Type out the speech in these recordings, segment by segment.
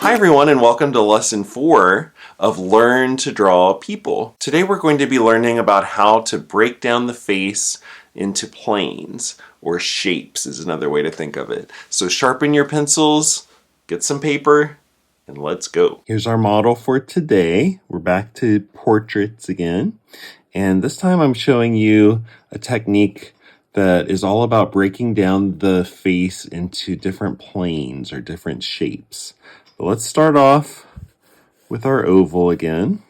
Hi everyone and welcome to lesson 4 of Learn to Draw People. Today we're going to be learning about how to break down the face into planes, or shapes is another way to think of it. So sharpen your pencils, get some paper, and let's go. Here's our model for today. We're back to portraits again. And this time I'm showing you a technique that is all about breaking down the face into different planes or different shapes. But let's start off with our oval again.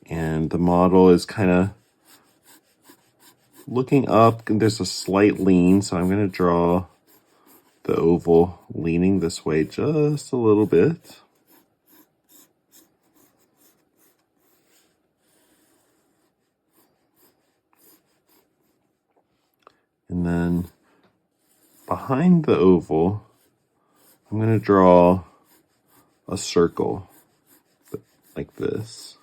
And the model is kind of looking up, and there's a slight lean, so I'm going to draw the oval leaning this way just a little bit. And then behind the oval, I'm going to draw a circle like this.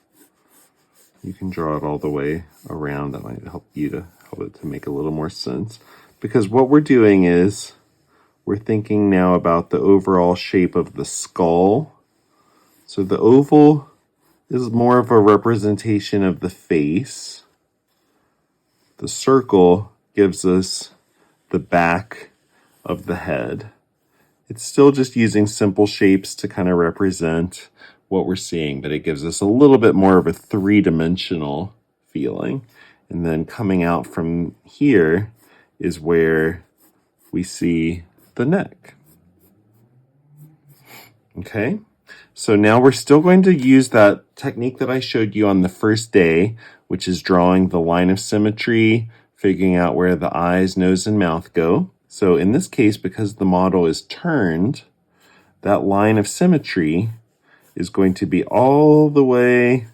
You can draw it all the way around. That might help it to make a little more sense. Because what we're doing is we're thinking now about the overall shape of the skull. So the oval is more of a representation of the face. The circle gives us the back of the head. It's still just using simple shapes to kind of represent what we're seeing, but it gives us a little bit more of a three-dimensional feeling. And then coming out from here is where we see the neck. Okay, so now we're still going to use that technique that I showed you on the first day, which is drawing the line of symmetry, figuring out where the eyes, nose, and mouth go. So in this case, because the model is turned, that line of symmetry is going to be all the way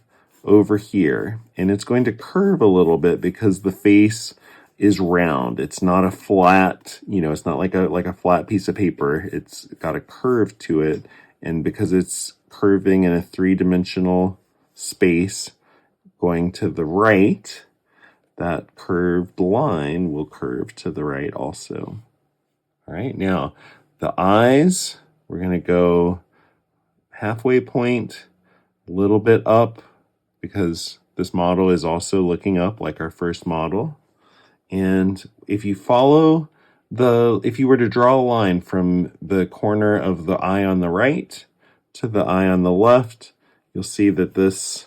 over here. And it's going to curve a little bit because the face is round. It's not a flat, it's not like a flat piece of paper. It's got a curve to it. And because it's curving in a three-dimensional space going to the right, that curved line will curve to the right also. All right, now the eyes, we're going to go halfway point, a little bit up, because this model is also looking up like our first model. And if you were to draw a line from the corner of the eye on the right to the eye on the left, you'll see that this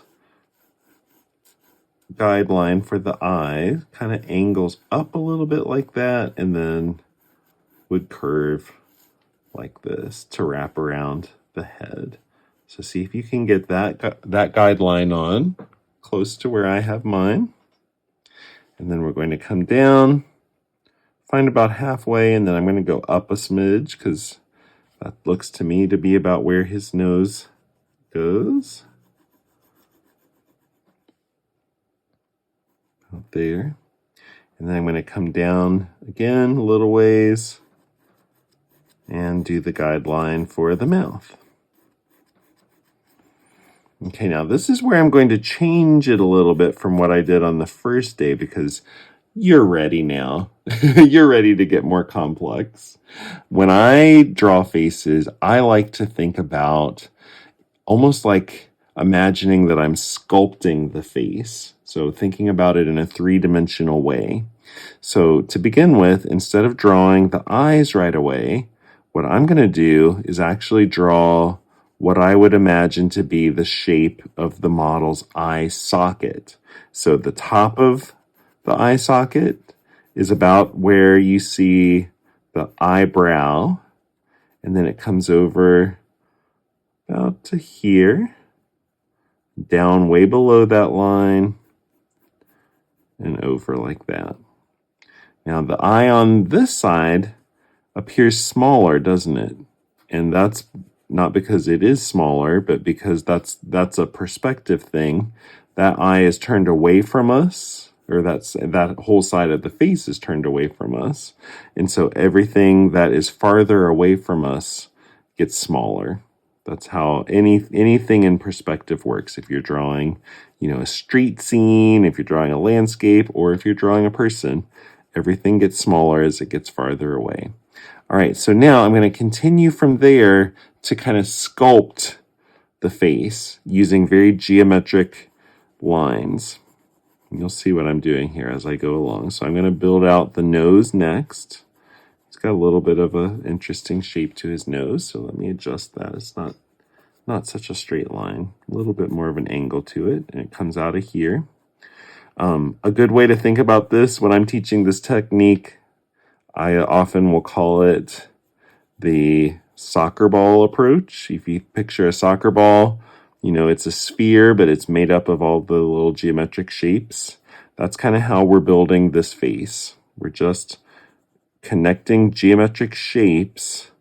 guideline for the eye kind of angles up a little bit like that, and then would curve like this to wrap around the head. So see if you can get that guideline on close to where I have mine. And then we're going to come down, find about halfway, and then I'm going to go up a smidge because that looks to me to be about where his nose goes. Out there. And then I'm going to come down again a little ways and do the guideline for the mouth. Okay, now this is where I'm going to change it a little bit from what I did on the first day, because you're ready now. You're ready to get more complex. When I draw faces, I like to think about almost like imagining that I'm sculpting the face. So thinking about it in a three-dimensional way. So to begin with, instead of drawing the eyes right away, what I'm going to do is actually draw what I would imagine to be the shape of the model's eye socket. So the top of the eye socket is about where you see the eyebrow, and then it comes over about to here, down way below that line, and over like that. Now the eye on this side appears smaller, doesn't it? And that's not because it is smaller, but because that's a perspective thing. That eye is turned away from us, or that whole side of the face is turned away from us. And so everything that is farther away from us gets smaller. That's how anything in perspective works. If you're drawing, a street scene, if you're drawing a landscape, or if you're drawing a person, everything gets smaller as it gets farther away. All right, so now I'm going to continue from there to kind of sculpt the face using very geometric lines. And you'll see what I'm doing here as I go along. So I'm going to build out the nose next. He's got a little bit of an interesting shape to his nose, so let me adjust that. It's not such a straight line, a little bit more of an angle to it, and it comes out of here. A good way to think about this when I'm teaching this technique, I often will call it the soccer ball approach. If you picture a soccer ball, you know, it's a sphere, but it's made up of all the little geometric shapes. That's kind of how we're building this face. We're just connecting geometric shapes.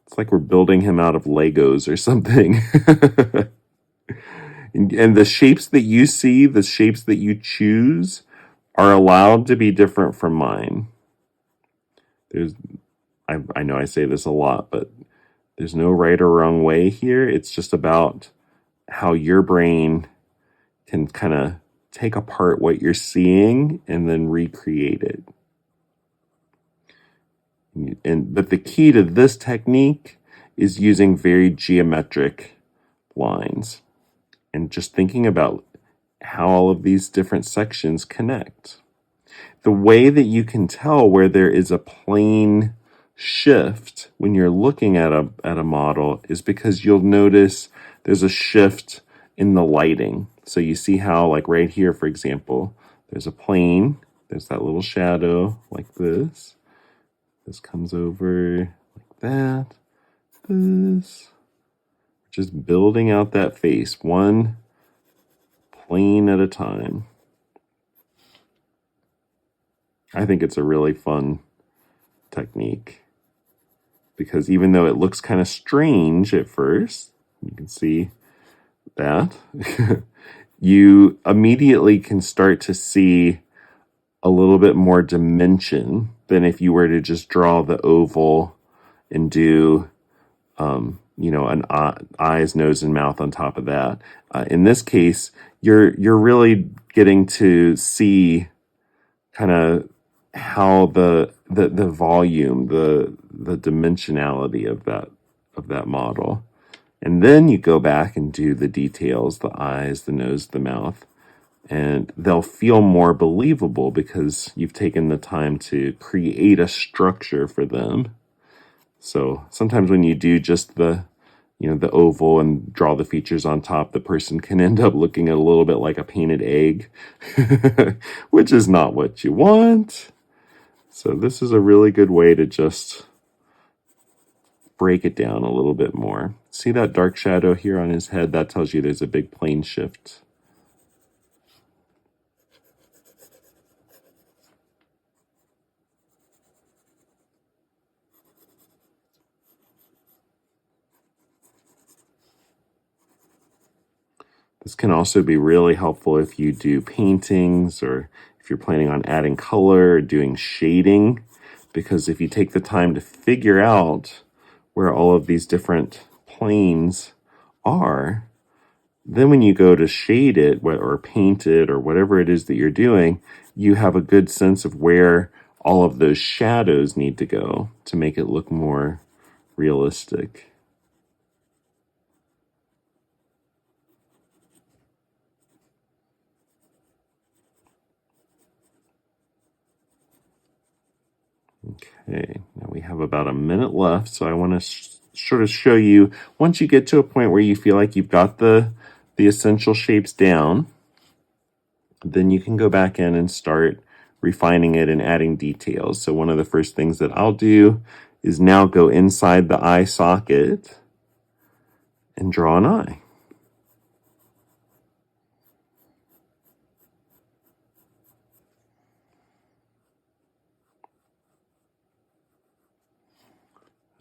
It's like we're building him out of Legos or something. And the shapes that you see, the shapes that you choose, are allowed to be different from mine. I know I say this a lot, but there's no right or wrong way here. It's just about how your brain can kind of take apart what you're seeing and then recreate it. But the key to this technique is using very geometric lines and just thinking about how all of these different sections connect. The way that you can tell where there is a plane shift when you're looking at a model is because you'll notice there's a shift in the lighting. So you see how, like right here, for example, there's a plane, there's that little shadow like this. This comes over like that. This. Just building out that face, one plane at a time. I think it's a really fun technique because even though it looks kind of strange at first, you can see that, you immediately can start to see a little bit more dimension than if you were to just draw the oval and do, you know, an eyes, nose, and mouth on top of that. In this case, you're really getting to see kind of how the volume, the dimensionality of that model. And then you go back and do the details, the eyes, the nose, the mouth, and they'll feel more believable because you've taken the time to create a structure for them. So sometimes when you do just the oval and draw the features on top, the person can end up looking a little bit like a painted egg, which is not what you want. So this is a really good way to just break it down a little bit more. See that dark shadow here on his head? That tells you there's a big plane shift. This can also be really helpful if you do paintings or if you're planning on adding color or doing shading, because if you take the time to figure out where all of these different planes are, then when you go to shade it or paint it or whatever it is that you're doing, you have a good sense of where all of those shadows need to go to make it look more realistic. Okay, now we have about a minute left, so I want to sort of show you, once you get to a point where you feel like you've got the essential shapes down, then you can go back in and start refining it and adding details. So one of the first things that I'll do is now go inside the eye socket and draw an eye.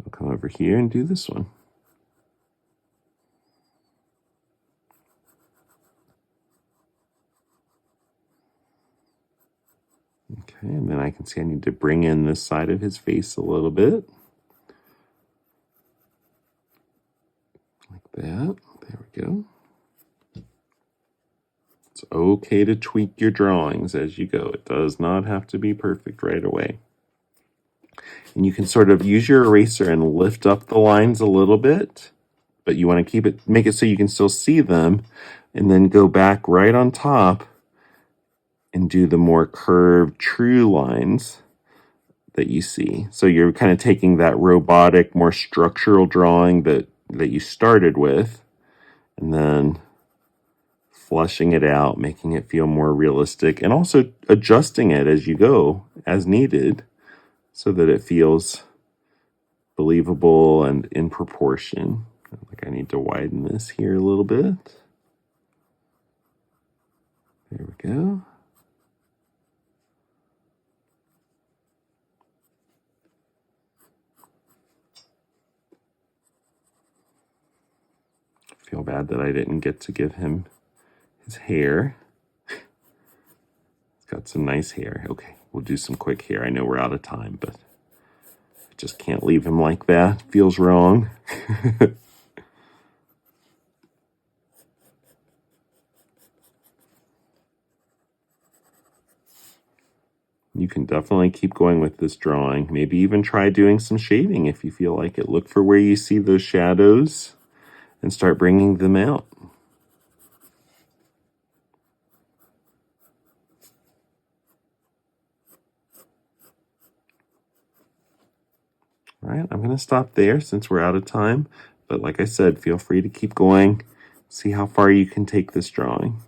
I'll come over here and do this one. Okay, and then I can see I need to bring in this side of his face a little bit. Like that. There we go. It's okay to tweak your drawings as you go. It does not have to be perfect right away. And you can sort of use your eraser and lift up the lines a little bit, but you want to make it so you can still see them, and then go back right on top and do the more curved, true lines that you see. So you're kind of taking that robotic, more structural drawing that you started with, and then fleshing it out, making it feel more realistic, and also adjusting it as you go, as needed, so that it feels believable and in proportion. I think I need to widen this here a little bit. There we go. I feel bad that I didn't get to give him his hair. He's got some nice hair. Okay, we'll do some quick hair. I know we're out of time, but I just can't leave him like that. Feels wrong. You can definitely keep going with this drawing. Maybe even try doing some shading if you feel like it. Look for where you see those shadows and start bringing them out. All right, I'm going to stop there since we're out of time. But like I said, feel free to keep going. See how far you can take this drawing.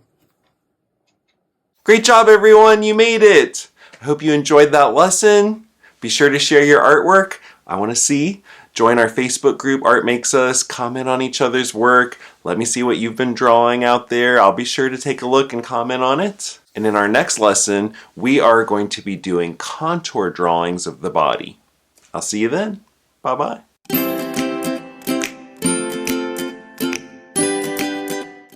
Great job, everyone. You made it. I hope you enjoyed that lesson. Be sure to share your artwork. I want to see. Join our Facebook group, Art Makes Us. Comment on each other's work. Let me see what you've been drawing out there. I'll be sure to take a look and comment on it. And in our next lesson, we are going to be doing contour drawings of the body. I'll see you then. Bye-bye.